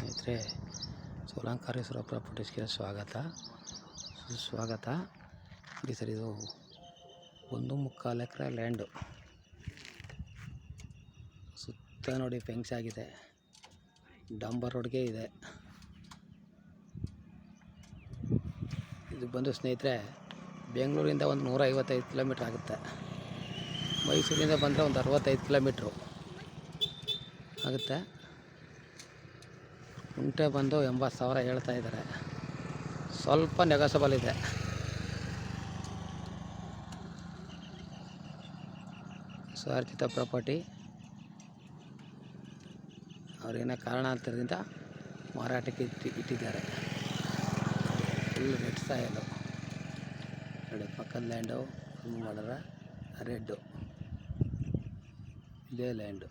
ಸ್ನೇಹಿತರೆ, ಸೋಲಂಕಾರೇಶ್ವರ ಪ್ರಾಪರ್ಟೀಸ್ಗೆ ಸುಸ್ವಾಗತ. ನೋಡಿ ಸರ್, ಇದು 1.25 ಎಕರೆ ಲ್ಯಾಂಡು. ಸುತ್ತ ನೋಡಿ ಫೆನ್ಸ್ ಆಗಿದೆ, ಡಾಂಬರ್ ರೋಡ್ಗೆ ಇದೆ. ಇದು ಬಂದು ಸ್ನೇಹಿತರೆ ಬೆಂಗಳೂರಿಂದ ಒಂದು 155 ಕಿಲೋಮೀಟ್ರ್ ಆಗುತ್ತೆ. ಮೈಸೂರಿಂದ ಬಂದರೆ ಒಂದು 65 ಕಿಲೋಮೀಟ್ರು ಆಗುತ್ತೆ. ಕುಂಟೆ ಬಂದು 80,000 ಹೇಳ್ತಾ ಇದ್ದಾರೆ. ಸ್ವಲ್ಪ ನೆಗೋಸಬಲ್ ಇದೆ. ಸ್ವಾರ್ಜಿತ ಪ್ರಾಪರ್ಟಿ. ಅವರೇನೋ ಕಾರಣಾಂತರದಿಂದ ಮಾರಾಟಕ್ಕೆ ಇಟ್ಟಿದ್ದಾರೆ. ಫುಲ್ ರೆಡ್ ಸಾಯಲು ನೋಡಿ, ಪಕ್ಕದ ಲ್ಯಾಂಡು ಮಾಡಿದ್ರೆ ರೆಡ್ಡು, ಇದೇ ಲ್ಯಾಂಡು.